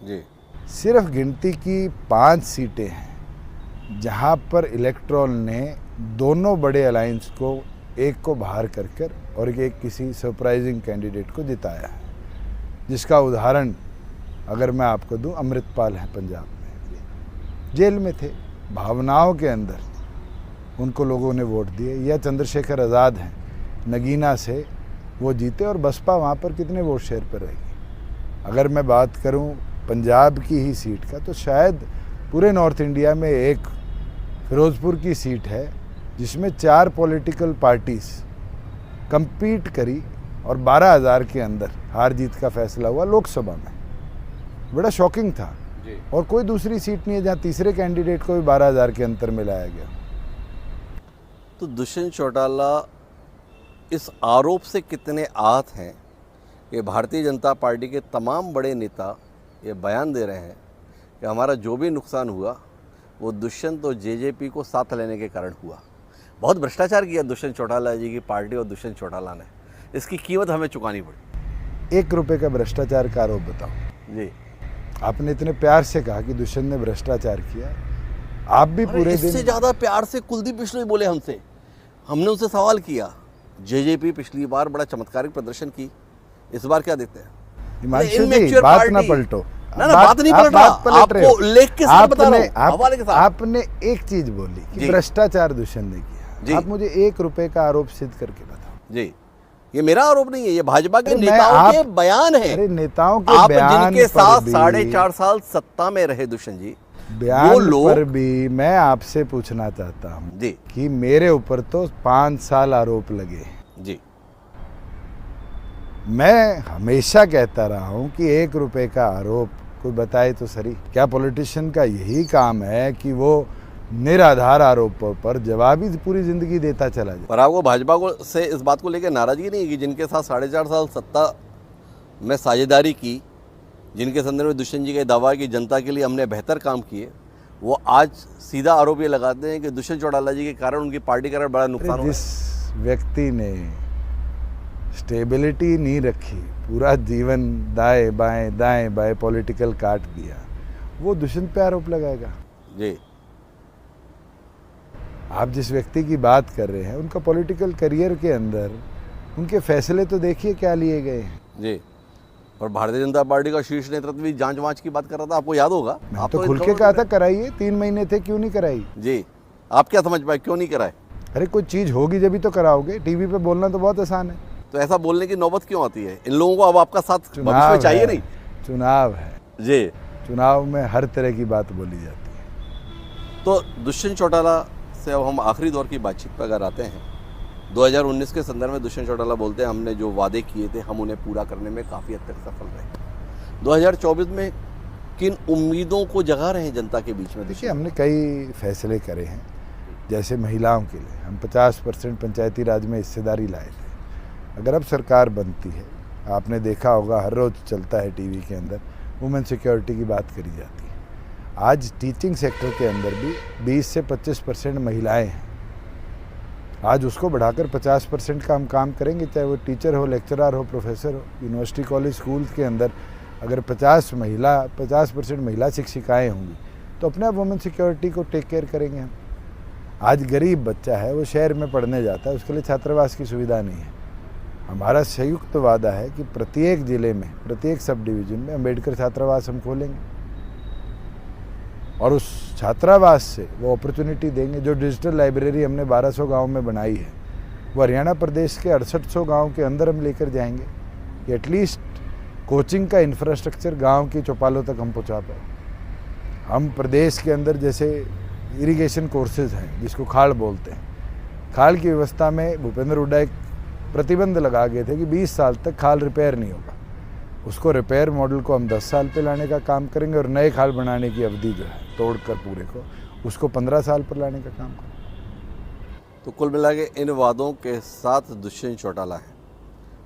जी। सिर्फ गिनती की 5 सीटें हैं जहां पर इलेक्ट्रॉल ने दोनों बड़े अलायंस को, एक को बाहर कर और एक किसी सरप्राइजिंग कैंडिडेट को जिताया है। जिसका उदाहरण अगर मैं आपको दूं, अमृतपाल है पंजाब में, जेल में थे, भावनाओं के अंदर उनको लोगों ने वोट दिए। या चंद्रशेखर आज़ाद हैं, नगीना से वो जीते और बसपा वहाँ पर कितने वोट शेयर पर रहेगी। अगर मैं बात करूँ पंजाब की ही सीट का, तो शायद पूरे नॉर्थ इंडिया में एक फिरोजपुर की सीट है जिसमें 4 पॉलिटिकल पार्टीज compete करी और 12,000 के अंदर हार जीत का फैसला हुआ लोकसभा में। बड़ा शॉकिंग था। और कोई दूसरी सीट नहीं है जहाँ तीसरे कैंडिडेट को भी 12,000 के अंतर में लाया गया। तो दुष्यंत चौटाला इस आरोप से कितने आहत हैं कि भारतीय जनता पार्टी के तमाम बड़े नेता ये बयान दे रहे हैं कि हमारा जो भी नुकसान हुआ वो दुष्यंत और जेजेपी को साथ लेने के कारण हुआ। बहुत भ्रष्टाचार किया दुष्यंत चौटाला जी की पार्टी और दुष्यंत चौटाला ने, इसकी कीमत हमें चुकानी पड़ी। 1 रुपये का भ्रष्टाचार का आरोप बताओ जी। आपने इतने प्यार से कहा कि दुष्यंत ने भ्रष्टाचार किया, आप भी पूरे दिन इससे ज़्यादा प्यार से कुलदीप बिश्नोई बोले हमसे। हमने उनसे सवाल किया, जेजेपी पिछली बार बड़ा चमत्कारिक प्रदर्शन की, इस बार क्या देते हैं? हिमांशु जी, बात ना पलटो। ना बात नहीं पलट रहा, आपको लेख के साथ बता रहा हूं, हवाले के साथ। आपने एक चीज बोली कि भ्रष्टाचार दुष्यंत ने किया। आप मुझे 1 रुपए का आरोप सिद्ध करके बताओ जी। ये मेरा आरोप नहीं है, ये भाजपा के नेताओं के बयान है। अरे नेताओं के आप बयान जिनके साथ 4.5 साल सत्ता में रहे दुष्यंत जी, बयान पर भी मैं आपसे पूछना चाहता हूँ जी कि मेरे ऊपर तो 5 साल आरोप लगे जी। मैं हमेशा कहता रहा हूँ कि 1 रुपए का आरोप कोई बताए तो सही। क्या पॉलिटिशियन का यही काम है कि वो निराधार आरोपों पर जवाब ही पूरी जिंदगी देता चला जाए? पर आपको भाजपा को से इस बात को लेकर नाराजगी नहीं है कि जिनके साथ 4.5 साल सत्ता में साझेदारी की, जिनके संदर्भ में दुष्यंत जी का दावा है कि जनता के लिए हमने बेहतर काम किए, वो आज सीधा आरोप ये लगाते हैं कि दुष्यंत चौटाला जी के कारण उनकी पार्टी का बड़ा नुकसान हुआ। जिस व्यक्ति ने स्टेबिलिटी नहीं रखी, पूरा जीवन दाएं बाएं पॉलिटिकल काट दिया, वो दुष्यंत पे आरोप लगाएगा जी। आप जिस व्यक्ति की बात कर रहे हैं उनका पॉलिटिकल करियर के अंदर उनके फैसले तो देखिए क्या लिए गए हैं जी। और भारतीय जनता पार्टी का शीर्ष नेतृत्व भी जांच वांच की बात कर रहा था, आपको याद होगा। मैं तो खुल के कहा था कराइए, 3 महीने थे, क्यों नहीं कराई जी? आप क्या समझ पाए क्यों नहीं कराए? अरे कोई चीज होगी जब भी तो कराओगे। टीवी पे बोलना तो बहुत आसान है, तो ऐसा बोलने की नौबत क्यों आती है? इन लोगों को अब आपका साथ भविष्य चाहिए नहीं? चुनाव है जी, चुनाव में हर तरह की बात बोली जाती है। तो दुष्यंत चौटाला से अब हम आखिरी दौर की बातचीत पर अगर आते हैं, 2019 के संदर्भ में दुष्यंत चौटाला बोलते हैं हमने जो वादे किए थे हम उन्हें पूरा करने में काफ़ी हद तक सफल रहे। 2024 में किन उम्मीदों को जगा रहे हैं जनता के बीच में? देखिए, हमने कई फैसले करे हैं। जैसे महिलाओं के लिए हम 50% पंचायती राज में हिस्सेदारी लाए थे। अगर अब सरकार बनती है, आपने देखा होगा हर रोज़ चलता है टीवी के अंदर, वुमेन सिक्योरिटी की बात करी जाती है। आज टीचिंग सेक्टर के अंदर भी 20 से 25% महिलाएं हैं। आज उसको बढ़ाकर 50% का हम काम करेंगे, चाहे वो टीचर हो, लेक्चरर हो, प्रोफेसर हो। यूनिवर्सिटी, कॉलेज, स्कूल के अंदर अगर 50% महिला शिक्षिकाएँ होंगी तो अपने आप वुमेन सिक्योरिटी को टेक केयर करेंगे हम। आज गरीब बच्चा है, वो शहर में पढ़ने जाता है, उसके लिए छात्रावास की सुविधा नहीं है। हमारा संयुक्त वादा है कि प्रत्येक ज़िले में, प्रत्येक सब डिवीज़न में अम्बेडकर छात्रावास हम खोलेंगे और उस छात्रावास से वो अपॉर्चुनिटी देंगे। जो डिजिटल लाइब्रेरी हमने 1200 गांव में बनाई है, वो हरियाणा प्रदेश के 6800 गांव के अंदर हम लेकर जाएंगे। एटलीस्ट कोचिंग का इंफ्रास्ट्रक्चर गांव की चौपालों तक हम पहुंचा पाए। हम प्रदेश के अंदर जैसे इरिगेशन कोर्सेज हैं, जिसको खाल बोलते हैं, खाल की व्यवस्था में भूपेंद्र हुड्डा एक प्रतिबंध लगा गए थे कि 20 साल तक खाल रिपेयर नहीं होगा। उसको रिपेयर मॉडल को हम 10 साल पे लाने का काम करेंगे और नए खाल बनाने की अवधि जो है तोड़कर पूरे को, उसको 15 साल पर लाने का काम करेंगे। तो कुल मिला के इन वादों के साथ दुष्यंत चौटाला है।